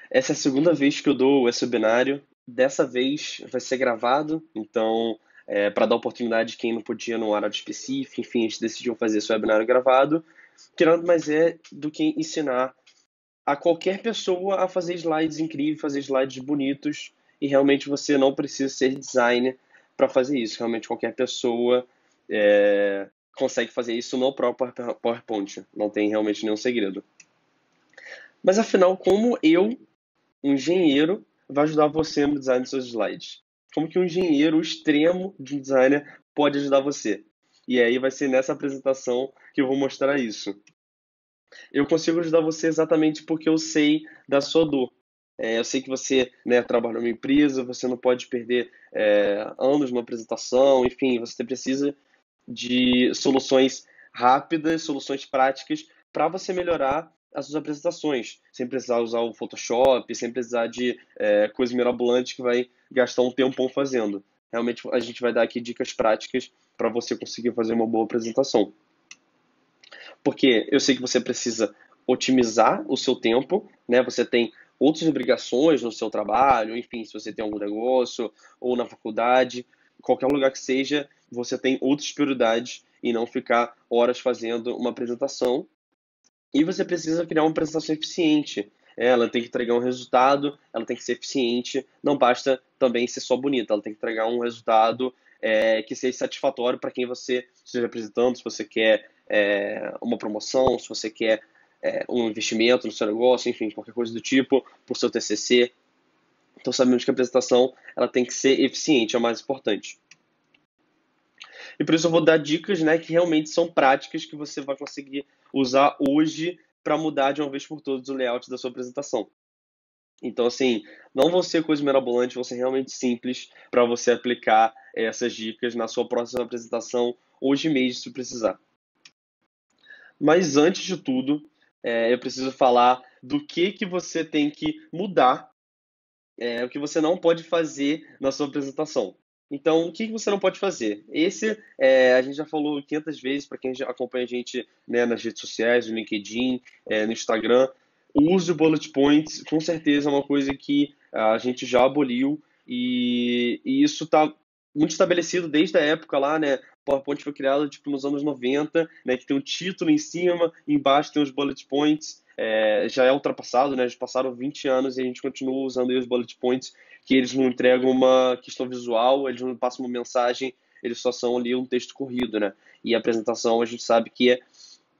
Essa é a segunda vez que eu dou esse webinário. Dessa vez vai ser gravado, então, para dar oportunidade de quem não podia no horário específico, enfim, a gente decidiu fazer esse webinário gravado, que nada mais é do que ensinar a qualquer pessoa a fazer slides incríveis, fazer slides bonitos, e realmente você não precisa ser designer para fazer isso. Realmente qualquer pessoa consegue fazer isso no próprio PowerPoint. Não tem realmente nenhum segredo. Mas afinal, como eu, um engenheiro, vai ajudar você no design dos seus slides? Como que um engenheiro extremo de um designer pode ajudar você? E aí vai ser nessa apresentação que eu vou mostrar isso. Eu consigo ajudar você exatamente porque eu sei da sua dor. Eu sei que você, né, trabalha numa empresa, você não pode perder anos numa apresentação, enfim, você precisa de soluções rápidas, soluções práticas para você melhorar as suas apresentações, sem precisar usar o Photoshop, sem precisar de coisa mirabolante que vai gastar um tempão fazendo. Realmente a gente vai dar aqui dicas práticas para você conseguir fazer uma boa apresentação. Porque eu sei que você precisa otimizar o seu tempo, né? Você tem outras obrigações no seu trabalho, enfim, se você tem algum negócio ou na faculdade, qualquer lugar que seja, você tem outras prioridades e não ficar horas fazendo uma apresentação. E você precisa criar uma apresentação eficiente. Ela tem que entregar um resultado, ela tem que ser eficiente, não basta também ser só bonita, ela tem que entregar um resultado que seja satisfatório para quem você esteja apresentando, se você quer uma promoção, se você quer um investimento no seu negócio, enfim, qualquer coisa do tipo, para o seu TCC. Então sabemos que a apresentação ela tem que ser eficiente, é o mais importante. E por isso eu vou dar dicas, né, que realmente são práticas que você vai conseguir usar hoje para mudar de uma vez por todas o layout da sua apresentação. Então, assim, não vão ser coisas mirabolantes, vão ser realmente simples para você aplicar essas dicas na sua próxima apresentação hoje mesmo, se precisar. Mas antes de tudo, eu preciso falar do que você tem que mudar, o que você não pode fazer na sua apresentação. Então, o que você não pode fazer? A gente já falou 500 vezes para quem já acompanha a gente, né, nas redes sociais, no LinkedIn, no Instagram. O uso de bullet points, com certeza, é uma coisa que a gente já aboliu e isso está muito estabelecido desde a época lá, né? O PowerPoint foi criado tipo nos anos 90, né, que tem um título em cima, embaixo tem os bullet points. Já é ultrapassado, né? Já passaram 20 anos e a gente continua usando aí os bullet points, que eles não entregam uma questão visual, eles não passam uma mensagem, eles só são ali um texto corrido, né? E a apresentação a gente sabe que é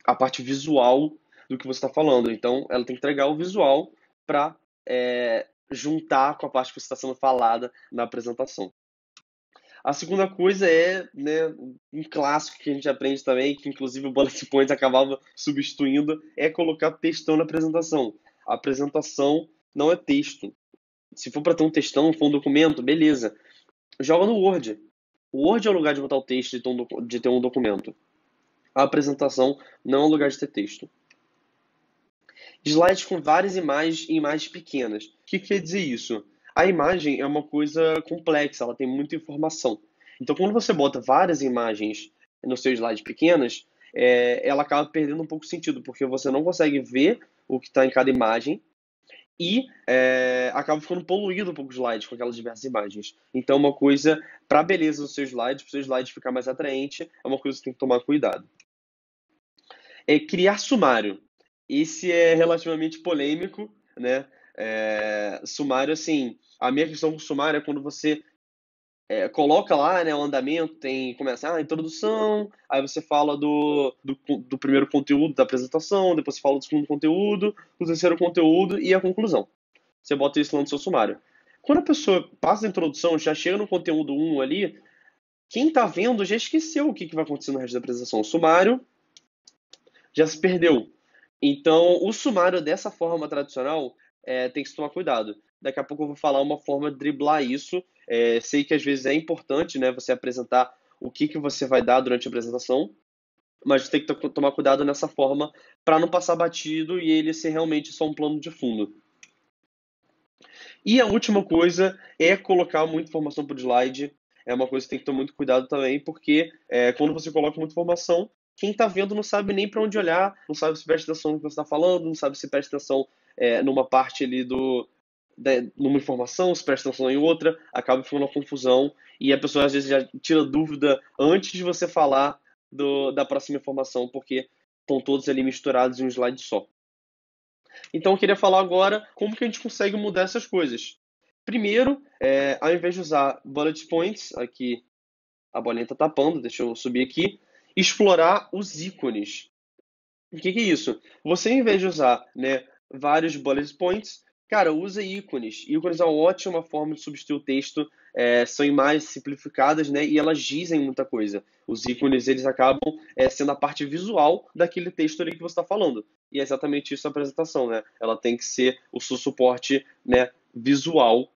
a parte visual do que você está falando. Então, ela tem que entregar o visual para juntar com a parte que você está sendo falada na apresentação. A segunda coisa é, né, um clássico que a gente aprende também, que inclusive o Bullet Points acabava substituindo, é colocar textão na apresentação. A apresentação não é texto. Se for para ter um textão, for um documento, beleza. Joga no Word. O Word é o lugar de botar o texto de ter um documento. A apresentação não é o lugar de ter texto. Slides com várias imagens e imagens pequenas. O que quer dizer isso? A imagem é uma coisa complexa, ela tem muita informação. Então, quando você bota várias imagens no seu slide pequenas, ela acaba perdendo um pouco de sentido, porque você não consegue ver o que está em cada imagem e acaba ficando poluído um pouco o slide com aquelas diversas imagens. Então, uma coisa para a beleza do seu slide, para o seu slide ficar mais atraente, é uma coisa que você tem que tomar cuidado. Criar sumário. Esse é relativamente polêmico, né? Sumário, assim, a minha questão com sumário é quando você coloca lá, né, o andamento, começa a introdução, aí você fala do primeiro conteúdo da apresentação, depois você fala do segundo conteúdo, do terceiro conteúdo e a conclusão. Você bota isso lá no seu sumário. Quando a pessoa passa a introdução, já chega no conteúdo um ali, quem está vendo já esqueceu o que vai acontecer no resto da apresentação. O sumário já se perdeu. Então, o sumário dessa forma tradicional tem que se tomar cuidado. Daqui a pouco eu vou falar uma forma de driblar isso. Sei que às vezes é importante, né, você apresentar o que você vai dar durante a apresentação, mas tem que tomar cuidado nessa forma para não passar batido e ele ser realmente só um plano de fundo. E a última coisa é colocar muita informação por slide. É uma coisa que tem que tomar muito cuidado também, porque quando você coloca muita informação, quem está vendo não sabe nem para onde olhar, não sabe se presta atenção no que você está falando, não sabe se presta atenção numa parte ali numa informação, se presta atenção em outra, acaba ficando uma confusão e a pessoa às vezes já tira dúvida antes de você falar da próxima informação, porque estão todos ali misturados em um slide só. Então eu queria falar agora como que a gente consegue mudar essas coisas. Primeiro, ao invés de usar bullet points, aqui a bolinha está tapando, deixa eu subir aqui, explorar os ícones. O que é isso? Você, em vez de usar, né, vários bullet points, cara, usa ícones. Ícones é uma ótima forma de substituir o texto. São imagens simplificadas, né, e elas dizem muita coisa. Os ícones, eles acabam sendo a parte visual daquele texto ali que você está falando. E é exatamente isso a apresentação, né? Ela tem que ser o seu suporte, né, visual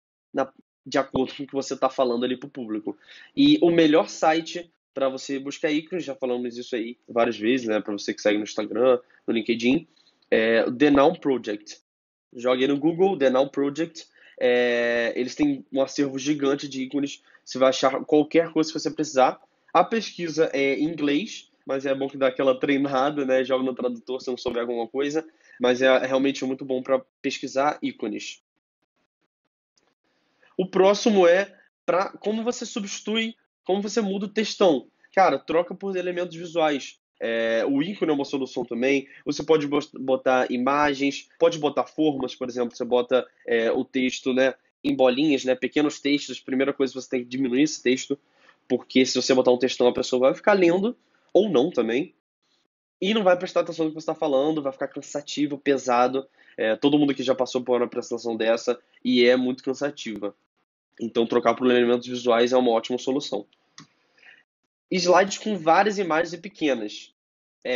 de acordo com o que você está falando ali para o público. E o melhor site para você buscar ícones, já falamos isso aí várias vezes, né? Para você que segue no Instagram, no LinkedIn, o The Noun Project. Jogue no Google, The Noun Project. Eles têm um acervo gigante de ícones. Você vai achar qualquer coisa que você precisar. A pesquisa é em inglês, mas é bom que dá aquela treinada, né? Joga no tradutor se não souber alguma coisa. Mas é realmente muito bom para pesquisar ícones. O próximo é para como você substitui, como você muda o textão. Cara, troca por elementos visuais. O ícone é uma solução também. Você pode botar imagens, pode botar formas, por exemplo. Você bota o texto, né, em bolinhas, né, pequenos textos. Primeira coisa, você tem que diminuir esse texto, porque se você botar um textão, a pessoa vai ficar lendo, ou não também, e não vai prestar atenção no que você está falando, vai ficar cansativo, pesado. Todo mundo aqui já passou por uma apresentação dessa e é muito cansativa. Então, trocar por elementos visuais é uma ótima solução. Slides com várias imagens e pequenas.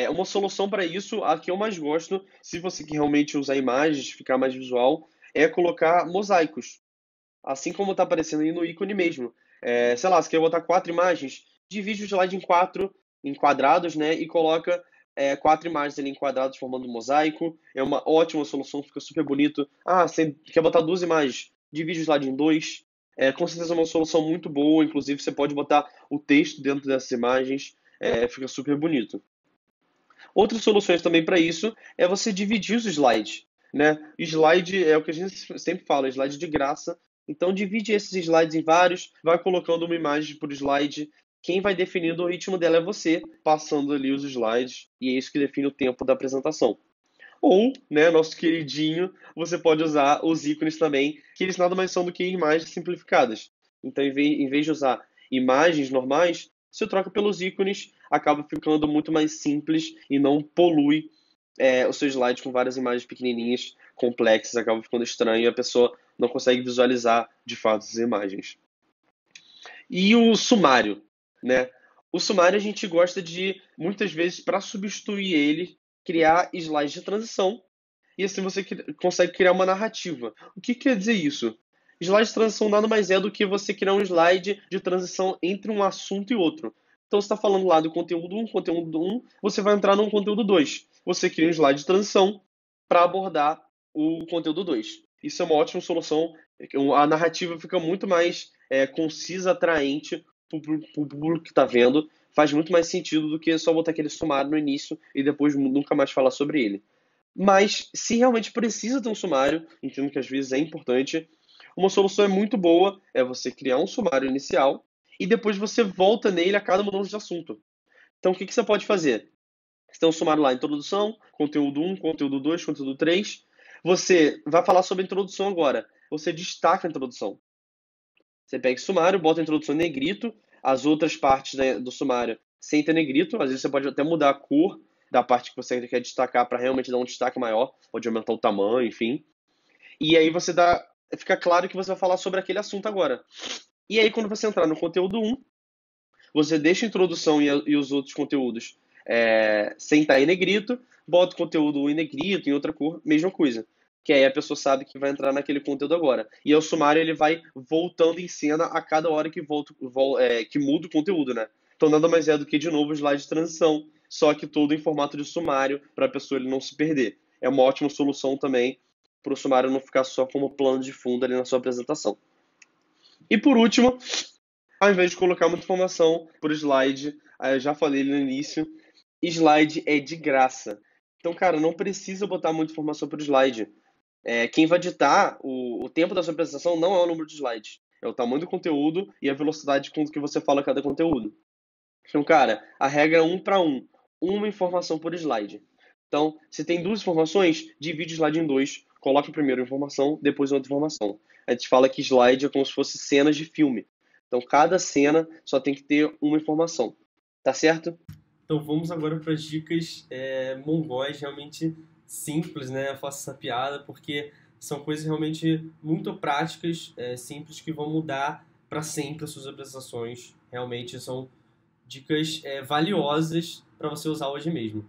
Uma solução para isso, a que eu mais gosto, se você quer realmente usar imagens, ficar mais visual, é colocar mosaicos. Assim como está aparecendo aí no ícone mesmo. Sei lá, você quer botar 4 imagens, divide o slide em 4 em quadrados, né? E coloca 4 imagens ali em quadrados formando um mosaico. É uma ótima solução, fica super bonito. Ah, você quer botar 2 imagens, divide o slide em 2. Com certeza é uma solução muito boa, inclusive você pode botar o texto dentro dessas imagens, fica super bonito. Outras soluções também para isso é você dividir os slides, né? Slide é o que a gente sempre fala, slide de graça. Então divide esses slides em vários, vai colocando uma imagem por slide. Quem vai definindo o ritmo dela é você, passando ali os slides, e é isso que define o tempo da apresentação. Ou, né, nosso queridinho, você pode usar os ícones também, que eles nada mais são do que imagens simplificadas. Então, em vez de usar imagens normais, você troca pelos ícones, acaba ficando muito mais simples e não polui o seu slide com várias imagens pequenininhas, complexas, acaba ficando estranho e a pessoa não consegue visualizar de fato as imagens. E o sumário, né? O sumário a gente gosta de, muitas vezes, para substituir ele, criar slides de transição. E assim você consegue criar uma narrativa. O que quer dizer isso? Slide de transição nada mais é do que você criar um slide de transição entre um assunto e outro. Então você está falando lá do conteúdo 1, você vai entrar no conteúdo 2. Você cria um slide de transição para abordar o conteúdo 2. Isso é uma ótima solução. A narrativa fica muito mais concisa, atraente para o público que está vendo. Faz muito mais sentido do que só botar aquele sumário no início e depois nunca mais falar sobre ele. Mas se realmente precisa ter um sumário, entendo que às vezes é importante, uma solução é muito boa, é você criar um sumário inicial e depois você volta nele a cada mudança de assunto. Então o que você pode fazer? Você tem um sumário lá, introdução, conteúdo 1, conteúdo 2, conteúdo 3. Você vai falar sobre a introdução agora. Você destaca a introdução. Você pega esse sumário, bota a introdução em negrito, as outras partes do sumário sem ter negrito. Às vezes você pode até mudar a cor da parte que você quer destacar para realmente dar um destaque maior, pode aumentar o tamanho, enfim. E aí fica claro que você vai falar sobre aquele assunto agora. E aí quando você entrar no conteúdo 1, você deixa a introdução e os outros conteúdos sem estar em negrito, bota o conteúdo em negrito, em outra cor, mesma coisa. Que aí a pessoa sabe que vai entrar naquele conteúdo agora. E o sumário ele vai voltando em cena a cada hora que que muda o conteúdo, né? Então nada mais é do que, de novo, o slide de transição, só que todo em formato de sumário, para a pessoa ele não se perder. É uma ótima solução também para o sumário não ficar só como plano de fundo ali na sua apresentação. E por último, ao invés de colocar muita informação por slide, eu já falei no início, slide é de graça. Então, cara, não precisa botar muita informação por slide. Quem vai ditar o tempo da sua apresentação não é o número de slides, é o tamanho do conteúdo e a velocidade com que você fala cada conteúdo. Então, cara, a regra é 1 para 1, uma informação por slide. Então, se tem duas informações, divide o slide em dois, coloca primeiro a informação, depois outra informação. A gente fala que slide é como se fosse cenas de filme. Então, cada cena só tem que ter uma informação. Tá certo? Então vamos agora para as dicas mongóis, realmente simples, né? Eu faço essa piada porque são coisas realmente muito práticas, simples, que vão mudar para sempre as suas apresentações. Realmente são dicas valiosas para você usar hoje mesmo.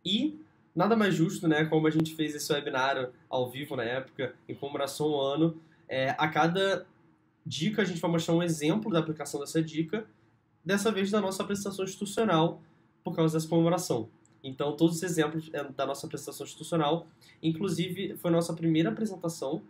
E nada mais justo, né? Como a gente fez esse webinar ao vivo na época, em comemoração ao ano, a cada dica a gente vai mostrar um exemplo da aplicação dessa dica, dessa vez da nossa apresentação institucional, por causa dessa comemoração. Então, todos os exemplos da nossa apresentação institucional, inclusive foi a nossa primeira apresentação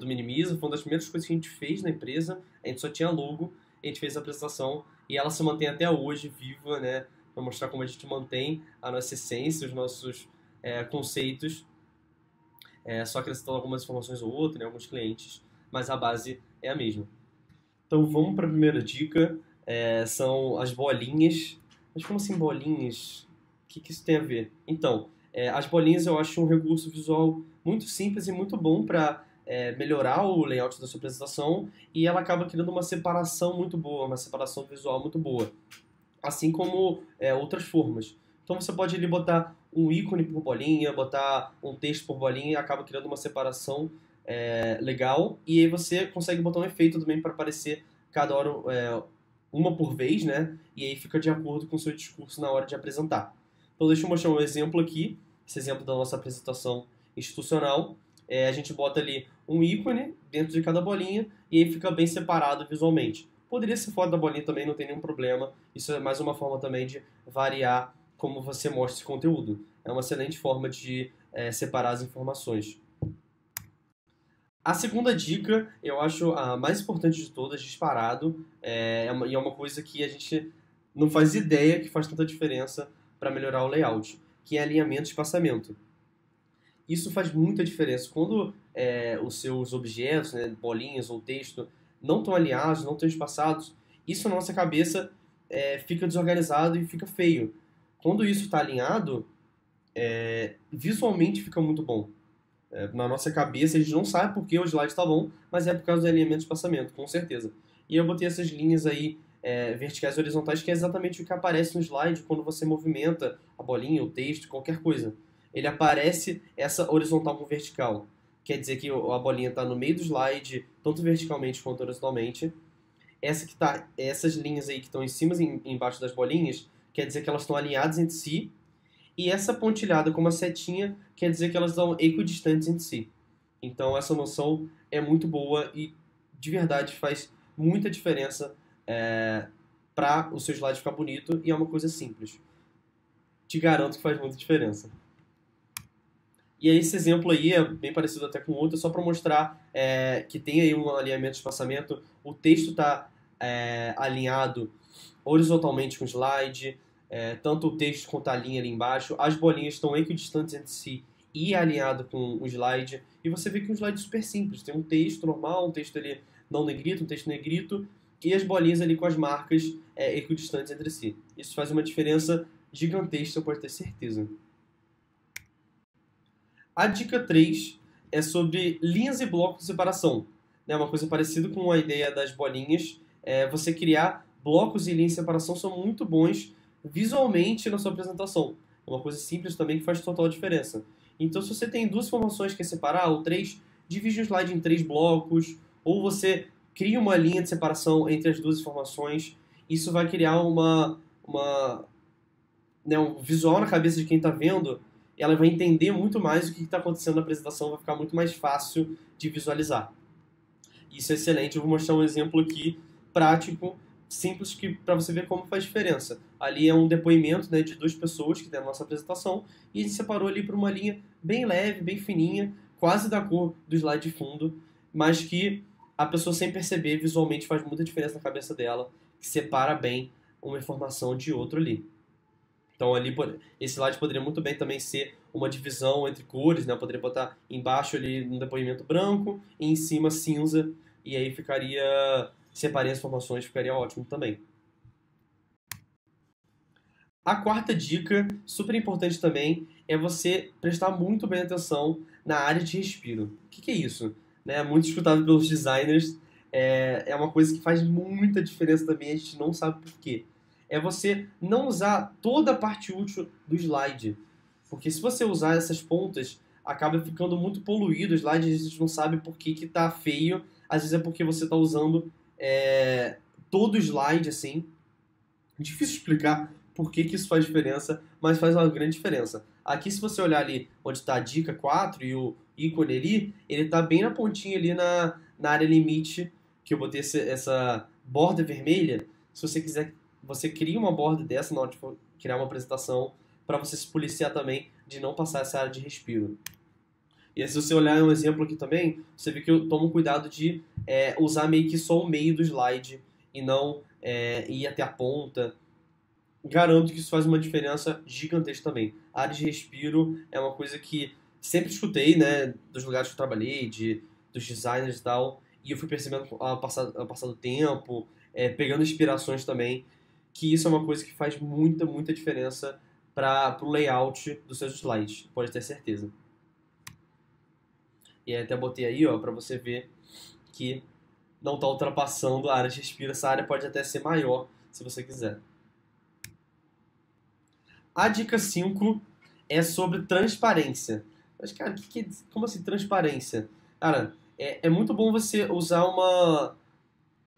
do Minimiza, foi uma das primeiras coisas que a gente fez na empresa, a gente só tinha logo, a gente fez a apresentação e ela se mantém até hoje viva, né, para mostrar como a gente mantém a nossa essência, os nossos conceitos, só acrescentando algumas informações ou outras, né, alguns clientes, mas a base é a mesma. Então vamos para a primeira dica, são as bolinhas. Mas como assim bolinhas? O que isso tem a ver? Então, as bolinhas eu acho um recurso visual muito simples e muito bom para melhorar o layout da sua apresentação, e ela acaba criando uma separação muito boa, uma separação visual muito boa, assim como outras formas. Então você pode ali botar um ícone por bolinha, botar um texto por bolinha e acaba criando uma separação legal, e aí você consegue botar um efeito também para aparecer cada hora uma por vez, né? E aí fica de acordo com o seu discurso na hora de apresentar. Então deixa eu mostrar um exemplo aqui, esse exemplo da nossa apresentação institucional. A gente bota ali um ícone dentro de cada bolinha e aí fica bem separado visualmente. Poderia ser fora da bolinha também, não tem nenhum problema. Isso é mais uma forma também de variar como você mostra esse conteúdo. É uma excelente forma de separar as informações. A segunda dica, eu acho a mais importante de todas, disparado, e é uma coisa que a gente não faz ideia que faz tanta diferença para melhorar o layout, que é alinhamento e espaçamento. Isso faz muita diferença. Quando os seus objetos, né, bolinhas ou texto, não estão alinhados, não estão espaçados, isso na nossa cabeça fica desorganizado e fica feio. Quando isso está alinhado, visualmente fica muito bom. Na nossa cabeça, a gente não sabe por que o slide está bom, mas é por causa do alinhamento de espaçamento, com certeza. E eu botei essas linhas aí verticais e horizontais, que é exatamente o que aparece no slide quando você movimenta a bolinha, o texto, qualquer coisa. Ele aparece essa horizontal com vertical. Quer dizer que a bolinha está no meio do slide, tanto verticalmente quanto horizontalmente. Essas linhas aí que estão em cima e embaixo das bolinhas, quer dizer que elas estão alinhadas entre si. E essa pontilhada com uma setinha quer dizer que elas estão equidistantes entre si. Então essa noção é muito boa e de verdade faz muita diferença para o seu slide ficar bonito, e é uma coisa simples. Te garanto que faz muita diferença. E aí esse exemplo aí é bem parecido até com o outro, só para mostrar que tem aí um alinhamento de espaçamento, o texto está alinhado horizontalmente com o slide, tanto o texto quanto a linha ali embaixo, as bolinhas estão equidistantes entre si e alinhado com o slide, e você vê que um slide é super simples, tem um texto normal, um texto ali não negrito, um texto negrito, e as bolinhas ali com as marcas equidistantes entre si. Isso faz uma diferença gigantesca, pode ter certeza. A dica 3 é sobre linhas e blocos de separação. Uma coisa parecida com a ideia das bolinhas, você criar blocos e linhas de separação são muito bons visualmente na sua apresentação. É uma coisa simples também que faz total diferença. Então, se você tem duas informações que quer separar, ou três, divide o slide em 3 blocos, ou você cria uma linha de separação entre as duas informações. Isso vai criar um visual na cabeça de quem está vendo. Ela vai entender muito mais o que está acontecendo na apresentação, vai ficar muito mais fácil de visualizar. Isso é excelente, eu vou mostrar um exemplo aqui prático, simples, para você ver como faz diferença. Ali é um depoimento, né, de 2 pessoas que tem a nossa apresentação, e a gente separou ali por uma linha bem leve, bem fininha, quase da cor do slide de fundo, mas que a pessoa, sem perceber, visualmente faz muita diferença na cabeça dela, que separa bem uma informação de outra ali. Então ali esse slide poderia muito bem também ser uma divisão entre cores, né? Eu poderia botar embaixo ali um depoimento branco e em cima cinza, e aí ficaria, separei as informações, ficaria ótimo também. A quarta dica, super importante também, é você prestar muito bem atenção na área de respiro. O que é isso? Né? Muito escutado pelos designers, é uma coisa que faz muita diferença também, a gente não sabe por quê. É você não usar toda a parte útil do slide. Porque se você usar essas pontas, acaba ficando muito poluído o slide, a gente não sabe por que tá feio. Às vezes é porque você está usando todo o slide, assim. Difícil explicar por que isso faz diferença, mas faz uma grande diferença. Aqui, se você olhar ali onde está a dica 4 e o ícone ali, ele está bem na pontinha ali na área limite, que eu botei essa borda vermelha. Se você quiser, você cria uma borda dessa na hora de criar uma apresentação, para você se policiar também de não passar essa área de respiro. E aí, se você olhar um exemplo aqui também, você vê que eu tomo cuidado de usar meio que só o meio do slide e não ir até a ponta. Garanto que isso faz uma diferença gigantesca também. A área de respiro é uma coisa que sempre escutei, né, dos lugares que eu trabalhei, dos designers e tal, e eu fui percebendo ao passar do tempo, pegando inspirações também, que isso é uma coisa que faz muita, muita diferença para o layout dos seus slides, pode ter certeza. E até botei aí, ó, para você ver que não está ultrapassando a área de respiro. Essa área pode até ser maior, se você quiser. A dica 5 é sobre transparência. Mas, cara, como assim transparência? Cara, é muito bom você usar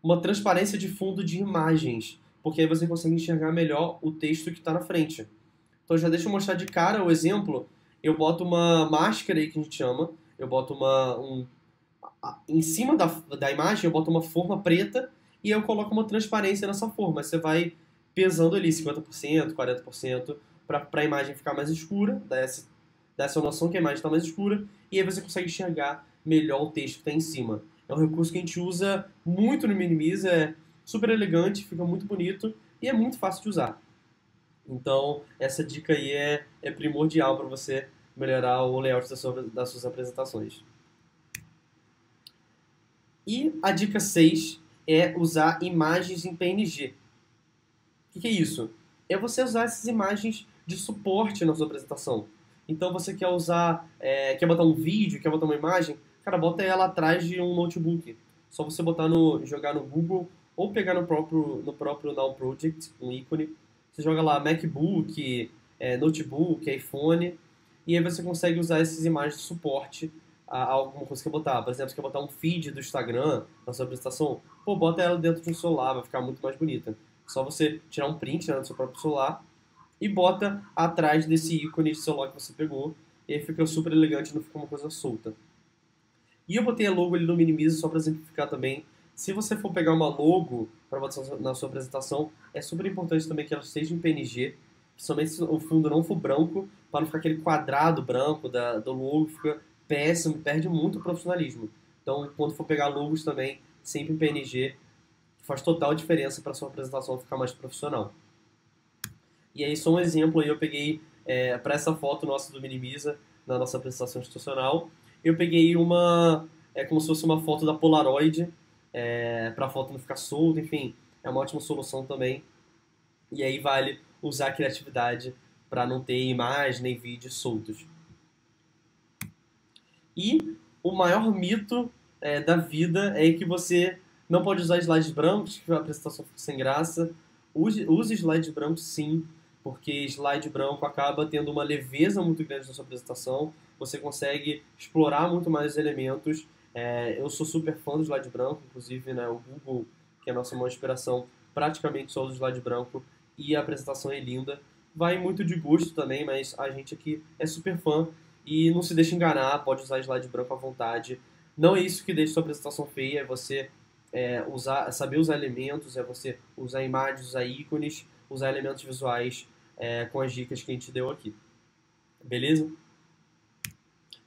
uma transparência de fundo de imagens, porque aí você consegue enxergar melhor o texto que está na frente. Então, já deixa eu mostrar de cara o exemplo. Eu boto uma máscara aí que a gente chama, eu boto em cima da imagem, eu boto uma forma preta e eu coloco uma transparência nessa forma. Você vai pesando ali 50%, 40%, para a imagem ficar mais escura, dá essa noção que a imagem está mais escura, e aí você consegue enxergar melhor o texto que está em cima. É um recurso que a gente usa muito no Minimize, é super elegante, fica muito bonito e é muito fácil de usar. Então, essa dica aí é primordial para você melhorar o layout das suas apresentações. E a dica 6 é usar imagens em PNG. O que é isso? É você usar essas imagens de suporte na sua apresentação. Então você quer usar, quer botar um vídeo, quer botar uma imagem, cara, bota ela atrás de um notebook. Só você jogar no Google ou pegar no próprio Now Project, um ícone. Você joga lá MacBook, notebook, iPhone, e aí você consegue usar essas imagens de suporte a alguma coisa que você quer botar. Por exemplo, você quer botar um feed do Instagram na sua apresentação, pô, bota ela dentro de um celular, vai ficar muito mais bonita. Só você tirar um print, né, do seu próprio celular e bota atrás desse ícone de celular que você pegou. E aí fica super elegante, não fica uma coisa solta. E eu botei a logo ali no Minimize só para exemplificar também. Se você for pegar uma logo para botar na sua apresentação, é super importante também que ela esteja em PNG, principalmente se o fundo não for branco, para não ficar aquele quadrado branco do logo, fica péssimo, perde muito o profissionalismo. Então, quando for pegar logos também, sempre em PNG, faz total diferença para sua apresentação ficar mais profissional. E aí, só um exemplo aí, eu peguei para essa foto nossa do Minimiza, na nossa apresentação institucional, eu peguei como se fosse uma foto da Polaroid, para a foto não ficar solta, enfim, é uma ótima solução também. E aí vale usar a criatividade para não ter imagem nem vídeos soltos. E o maior mito da vida é que você não pode usar slides brancos, que a apresentação fica sem graça. Use slides brancos sim, porque slide branco acaba tendo uma leveza muito grande na sua apresentação. Você consegue explorar muito mais os elementos. Eu sou super fã do slide branco, inclusive, né, o Google, que é a nossa maior inspiração, praticamente só usa slide branco e a apresentação é linda. Vai muito de gosto também, mas a gente aqui é super fã. E não se deixe enganar, pode usar slide branco à vontade. Não é isso que deixa sua apresentação feia, é você saber usar elementos, é você usar imagens, usar ícones, usar elementos visuais com as dicas que a gente deu aqui. Beleza?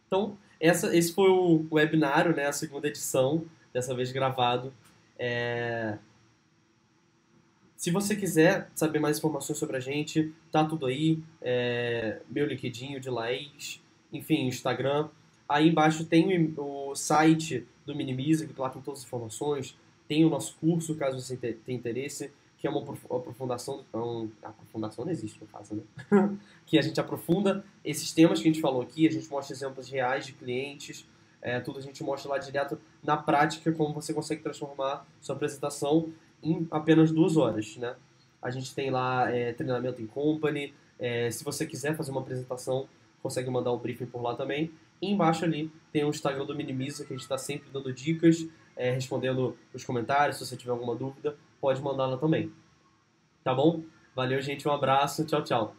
Então, esse foi o webinário, né, a segunda edição, dessa vez gravado. Se você quiser saber mais informações sobre a gente, tá tudo aí. Meu LinkedIn, o de Laís, enfim, o Instagram. Aí embaixo tem o site do Minimiza, que lá tem todas as informações. Tem o nosso curso, caso você tenha interesse, que é uma aprofundação. Aprofundação não existe, no caso, né? Que a gente aprofunda esses temas que a gente falou aqui, a gente mostra exemplos reais de clientes, tudo a gente mostra lá direto na prática como você consegue transformar sua apresentação em apenas 2 horas, né? A gente tem lá treinamento em company, se você quiser fazer uma apresentação, consegue mandar um briefing por lá também. E embaixo ali tem o Instagram do Minimiza, que a gente está sempre dando dicas, respondendo os comentários, se você tiver alguma dúvida, pode mandar lá também. Tá bom? Valeu, gente, um abraço, tchau, tchau.